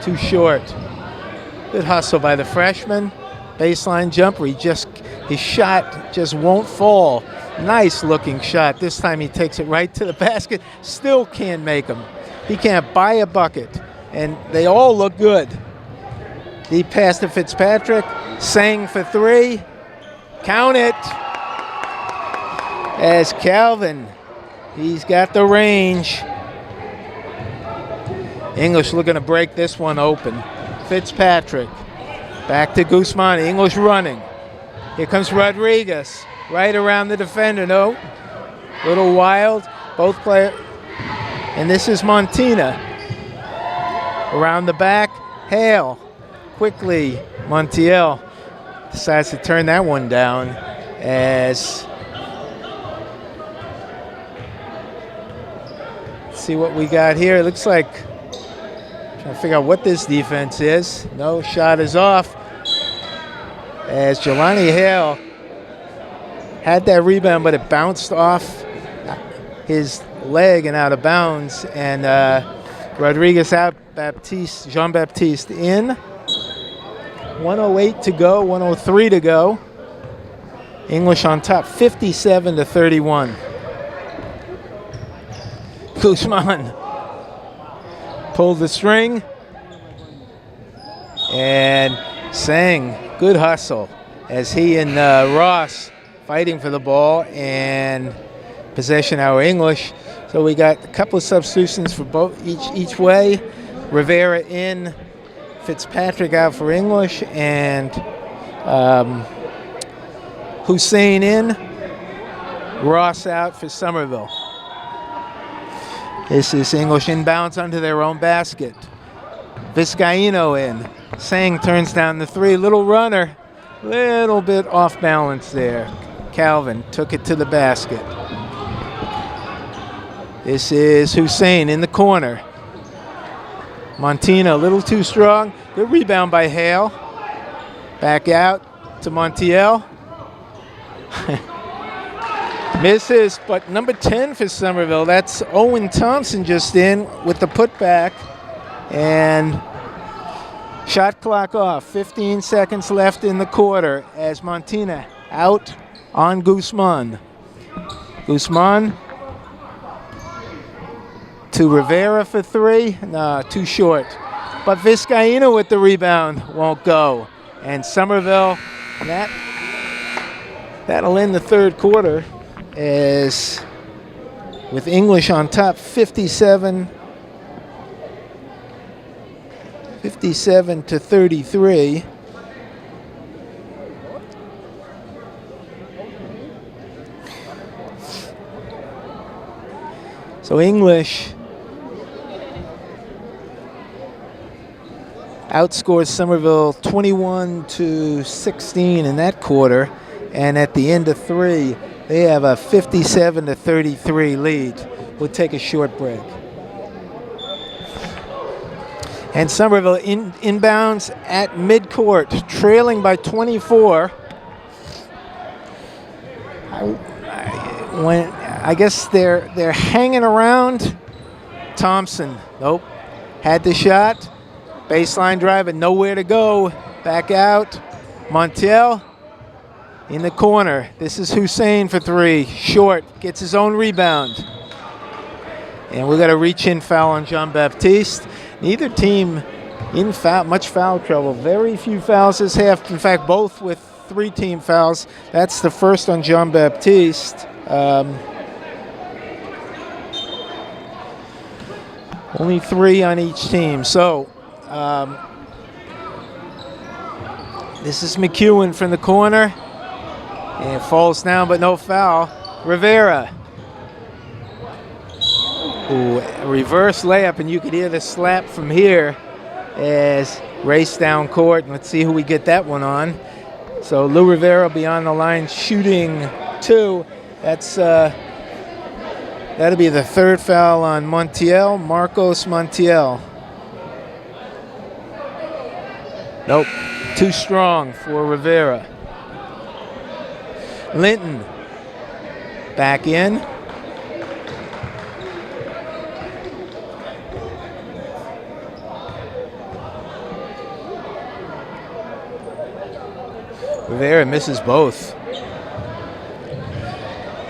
Too short. Good hustle by the freshman. Baseline jumper. His shot just won't fall. Nice looking shot. This time he takes it right to the basket. Still can't make him. He can't buy a bucket. And they all look good. He passed to Fitzpatrick. Sang for 3. Count it. As Calvin, he's got the range. English looking to break this one open. Fitzpatrick. Back to Guzman. English running. Here comes Rodriguez. Right around the defender. No. Little wild. Both players. And this is Montina. Around the back. Hale. Quickly. Montiel decides to turn that one down as. Let's see what we got here. It looks like. Trying to figure out what this defense is. No, shot is off. As Jelani Hale had that rebound, but it bounced off his leg and out of bounds. And Rodriguez out, Jean-Baptiste in. 1:08 to go, 1:03 to go. English on top, 57-31. Guzman pulled the string. And Sang, good hustle as he and Ross fighting for the ball and possession our English. So we got a couple of substitutions for both each way. Rivera in, Fitzpatrick out for English, and Hussein in, Ross out for Somerville. This is English inbounds under their own basket. Vizcaino in. Sang turns down the 3. Little runner. Little bit off balance there. Calvin took it to the basket. This is Hussein in the corner. Montina a little too strong. Good rebound by Hale. Back out to Montiel. Misses, but number 10 for Somerville. That's Owen Thompson just in with the putback. And shot clock off. 15 seconds left in the quarter as Montina out on Guzman. Guzman to Rivera for 3. No, too short. But Vizcaino with the rebound won't go. And Somerville, that'll end the third quarter as with English on top, 57-33. So English outscores Somerville 21-16 in that quarter, and at the end of 3, they have a 57-33 lead. We'll take a short break. And Somerville inbounds at midcourt, trailing by 24. I guess they're hanging around. Thompson, nope, had the shot. Baseline drive and nowhere to go. Back out. Montiel in the corner. This is Hussein for 3. Short, gets his own rebound. And we got a reach-in foul on Jean-Baptiste. Neither team in much foul trouble. Very few fouls this half. In fact, both with 3 team fouls. That's the first on Jean-Baptiste. Only 3 on each team. So This is McEwen from the corner. And falls down, but no foul. Rivera. Ooh, a reverse layup, and you could hear the slap from here as race down court. Let's see who we get that one on. So Lou Rivera will be on the line shooting 2. That's that'll be the 3rd foul on Montiel, Marcos Montiel. Nope, too strong for Rivera. Linton back in. Rivera misses both.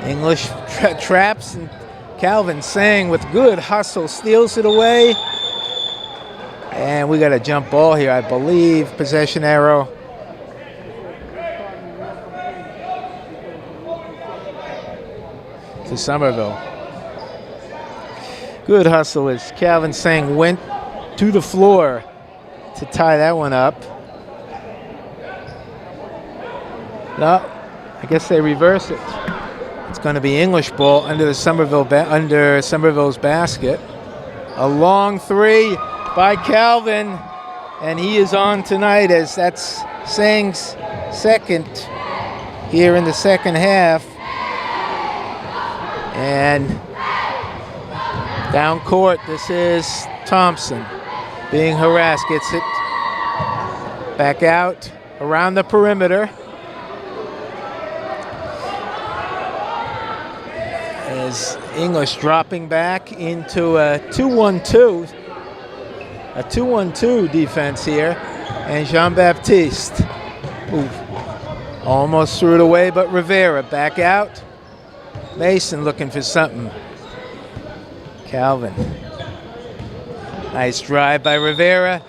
English traps, and Calvin Sang with good hustle steals it away. And we got a jump ball here, I believe. Possession arrow. To Somerville. Good hustle as Calvin Sang went to the floor to tie that one up. No, I guess they reverse it. It's going to be English ball under the Somerville's basket. A long 3 by Calvin, and he is on tonight as that's Sang's 2nd here in the 2nd half. And down court, this is Thompson being harassed, gets it back out around the perimeter. As English dropping back into a 2-1-2. A 2-1-2 defense here. And Jean-Baptiste almost threw it away, but Rivera back out. Mason looking for something. Calvin. Nice drive by Rivera.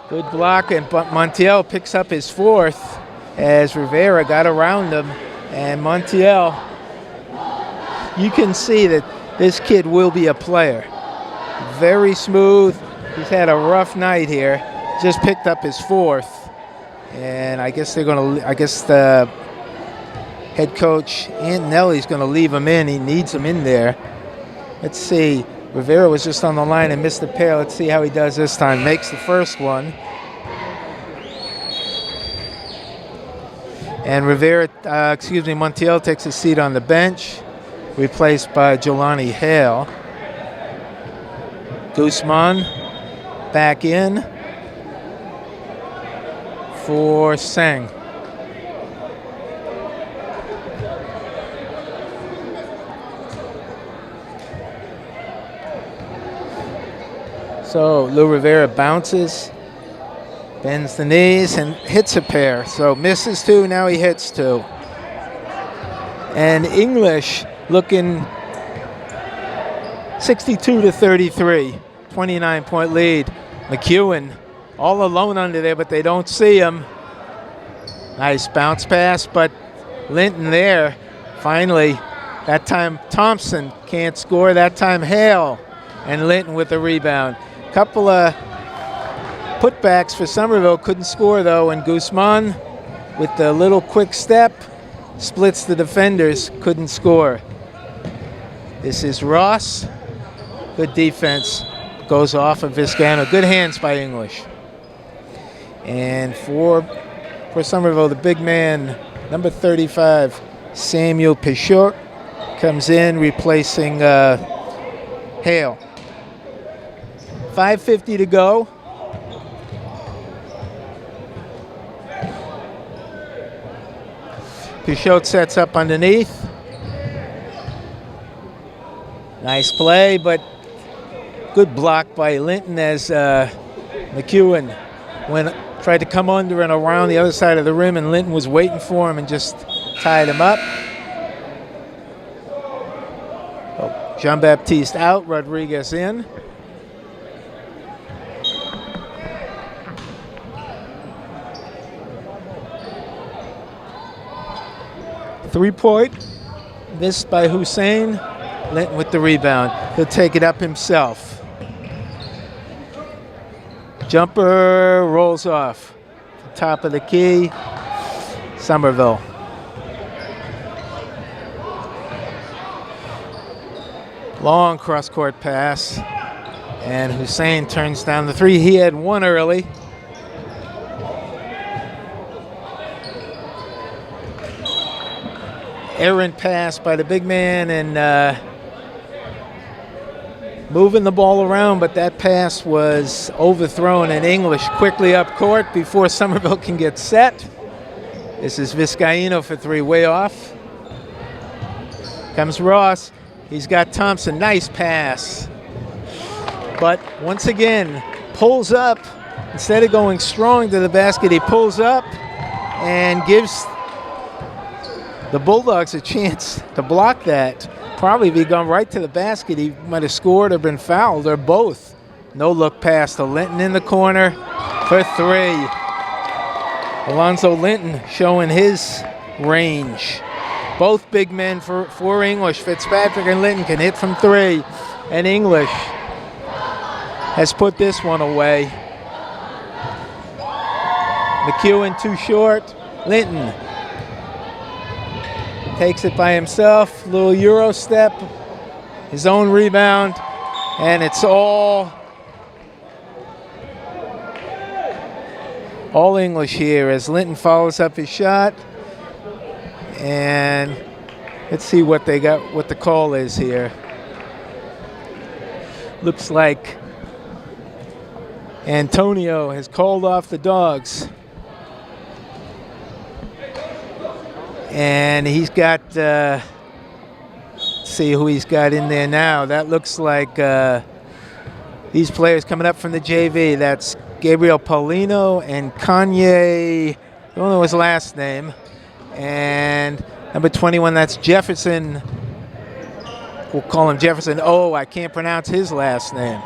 Good block, and Montiel picks up his 4th as Rivera got around him. And Montiel, you can see that this kid will be a player. Very smooth. He's had a rough night here. Just picked up his 4th. And I guess the head coach, Antonelli's going to leave him in. He needs him in there. Let's see. Rivera was just on the line and missed the pair. Let's see how he does this time. Makes the first one. And Montiel takes a seat on the bench, replaced by Jelani Hale. Guzman back in for Sang. So Lou Rivera bounces, bends the knees, and hits a pair. So misses 2, now he hits 2. And English looking 62-33, 29-point lead. McEwen all alone under there, but they don't see him. Nice bounce pass, but Linton there. Finally, that time Thompson can't score. That time Hale, and Linton with the rebound. Couple of putbacks for Somerville, couldn't score though, and Guzman with the little quick step splits the defenders, couldn't score. This is Ross. Good defense. Goes off of Vizcano. Good hands by English. And for Somerville, the big man, number 35, Samuel Pichot, comes in replacing Hale. 5:50 to go. Pichot sets up underneath. Nice play, but good block by Linton as McEwen tried to come under and around the other side of the rim, and Linton was waiting for him and just tied him up. Oh, Jean-Baptiste out, Rodriguez in. Three-point, missed by Hussein. Linton with the rebound. He'll take it up himself. Jumper rolls off. Top of the key. Somerville. Long cross-court pass. And Hussein turns down the three. He had one early. Errant pass by the big man and moving the ball around, but that pass was overthrown, and English quickly up court before Somerville can get set. This is Vizcaíno for three, way off. Comes Ross. He's got Thompson. Nice pass. But once again, pulls up. Instead of going strong to the basket, he pulls up and gives the Bulldogs a chance to block that. Probably if he'd gone right to the basket, he might have scored or been fouled, or both. No look pass to Linton in the corner for three. Alonzo Linton showing his range. Both big men for English. Fitzpatrick and Linton can hit from three. And English has put this one away. McEwen too short. Linton takes it by himself. Little Euro step. His own rebound. And it's all English here as Linton follows up his shot. And let's see what they got, what the call is here. Looks like Antonio has called off the Dogs. And he's got, let's see who he's got in there now. That looks like these players coming up from the JV. That's Gabriel Paulino and Kanye, I don't know his last name. And number 21, that's Jefferson. We'll call him Jefferson. Oh, I can't pronounce his last name.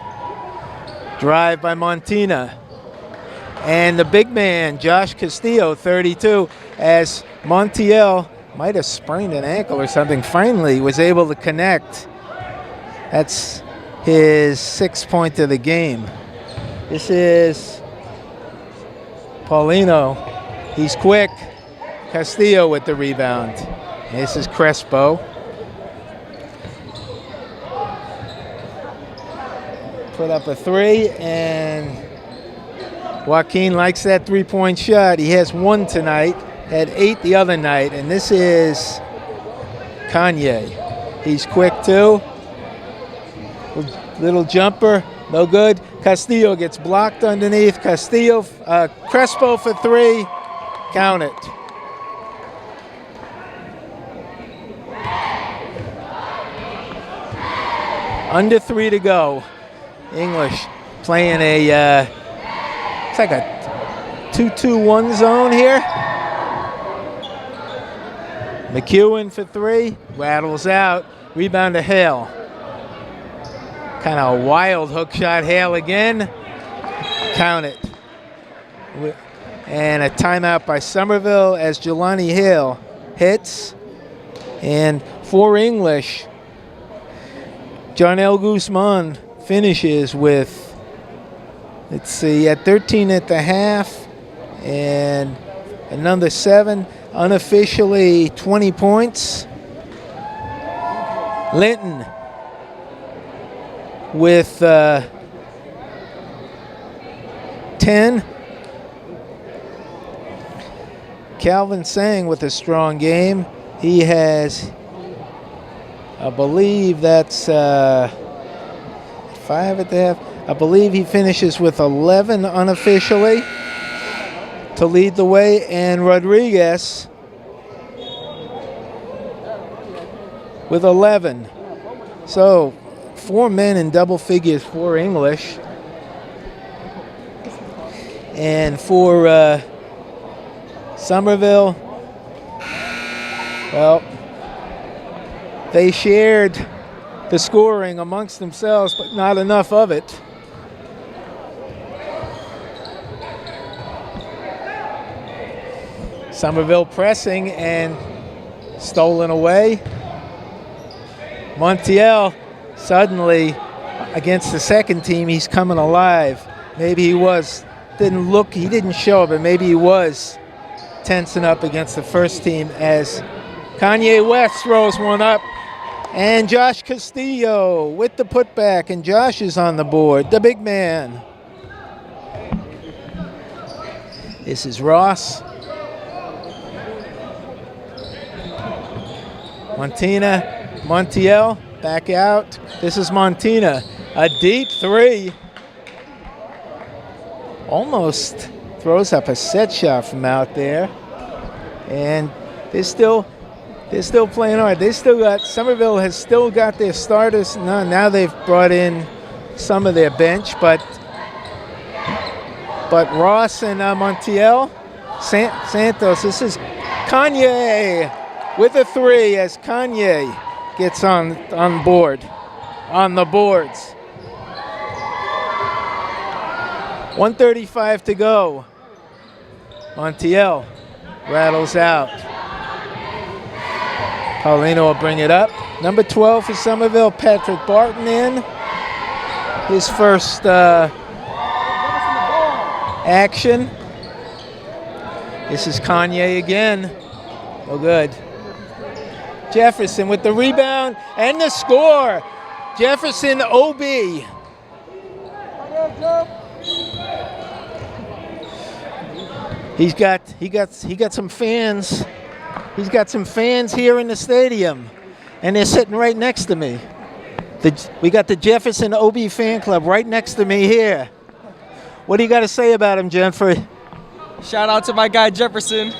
Drive by Montina. And the big man, Josh Castillo, 32, as Montiel might have sprained an ankle or something, finally was able to connect. That's his 6th point of the game. This is Paulino. He's quick. Castillo with the rebound. This is Crespo. Put up a three, and Joaquin likes that three-point shot. He has one tonight, had 8 the other night, and this is Kanye. He's quick too. Little jumper, no good. Castillo gets blocked underneath. Crespo for three, count it. Under 3 to go. English playing a, it's like a 2-2-1 zone here. McEwen for three, rattles out. Rebound to Hale. Kind of a wild hook shot. Hale again. Count it. And a timeout by Somerville as Jelani Hale hits. And for English, Jonel Guzman finishes with, let's see, at 13 at the half and another 7, unofficially 20 points. Linton with 10. Calvin Sang with a strong game. He has, I believe that's 5 at the half. I believe he finishes with 11 unofficially to lead the way. And Rodriguez with 11. So 4 men in double figures for English. And for Somerville, well, they shared the scoring amongst themselves, but not enough of it. Somerville pressing and stolen away. Montiel suddenly against the second team, he's coming alive. Maybe he was, he didn't show it, but maybe he was tensen up against the first team as Kanye West throws one up. And Josh Castillo with the putback, and Josh is on the board, the big man. This is Ross. Montiel, back out. This is Montina. A deep three. Almost throws up a set shot from out there. And they're still playing hard. Somerville has still got their starters. Now they've brought in some of their bench, but Ross and Montiel, Santos, this is Kanye with a three as Kanye gets on the boards. 1:35 to go. Montiel rattles out. Paulino will bring it up. Number 12 for Somerville, Patrick Barton in. His first action. This is Kanye again. Oh, good. Jefferson with the rebound and the score. Jefferson OB. He got some fans. He's got some fans here in the stadium, and they're sitting right next to me. We got the Jefferson OB fan club right next to me here. What do you got to say about him, Jennifer? Shout out to my guy Jefferson.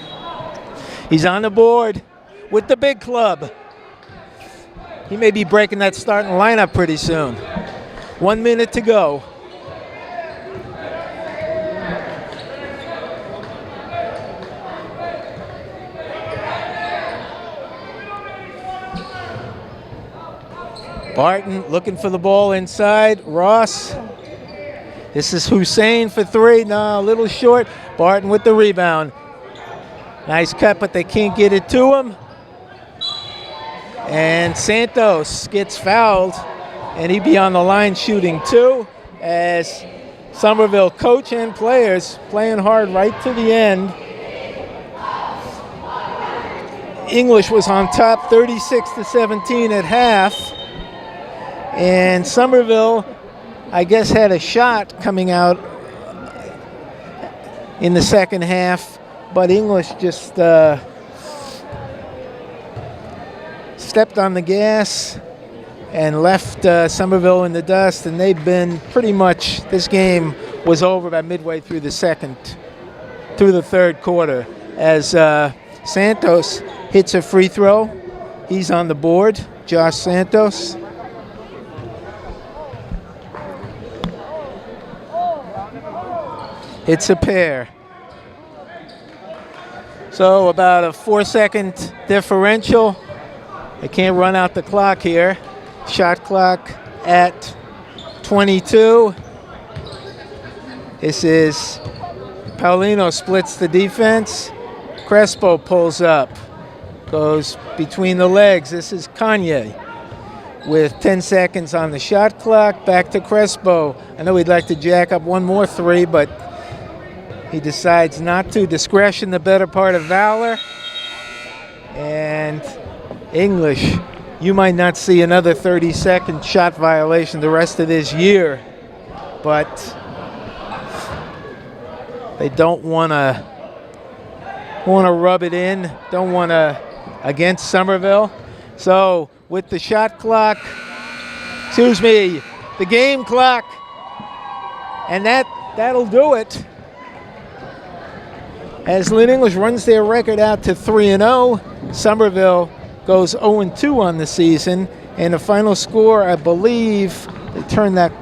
He's on the board with the big club. He may be breaking that starting lineup pretty soon. 1 minute to go. Barton looking for the ball inside. Ross. This is Hussein for three. No, a little short. Barton with the rebound. Nice cut, but they can't get it to him. And Santos gets fouled, and he'd be on the line shooting two as Somerville coach and players playing hard right to the end. English was on top 36-17 at half. And Somerville, I guess, had a shot coming out in the second half, but English just stepped on the gas and left Somerville in the dust, and they've been pretty much, this game was over about midway through the third quarter as Santos hits a free throw. He's on the board, Josh Santos. It's a pair. So about a 4-second differential. They can't run out the clock here. Shot clock at 22. This is Paulino splits the defense. Crespo pulls up. Goes between the legs. This is Kanye with 10 seconds on the shot clock. Back to Crespo. I know he'd like to jack up one more three, but he decides not to. Discretion, the better part of valor. And English, you might not see another 30-second shot violation the rest of this year, but they don't want to rub it in, don't want to against Somerville. So with the shot clock, the game clock, and that'll do it. As Lynn English runs their record out to 3-0, Somerville goes 0-2 on the season, and the final score, I believe, they turned that.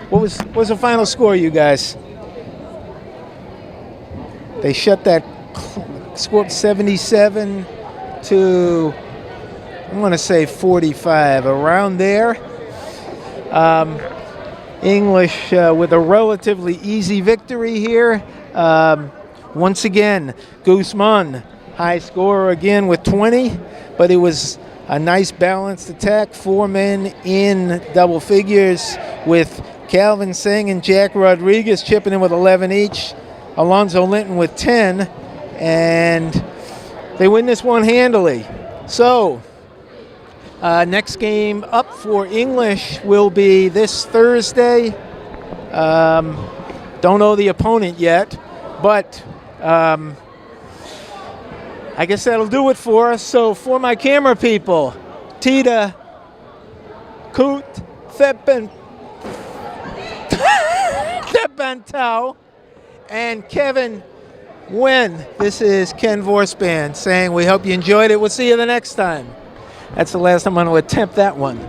What was the final score, you guys? They shut that score 77 to, I want to say 45, around there. English with a relatively easy victory here. Once again, Guzman, high scorer again with 20, but it was a nice balanced attack. 4 men in double figures with Calvin Singh and Jack Rodriguez chipping in with 11 each. Alonzo Linton with 10. and they win this one handily. So, next game up for English will be this Thursday. Don't know the opponent yet, but I guess that'll do it for us. So for my camera people, Tita, Koot, Thepentau, and Kevin Nguyen. This is Ken Vorspan saying we hope you enjoyed it. We'll see you the next time. That's the last time I'm going to attempt that one.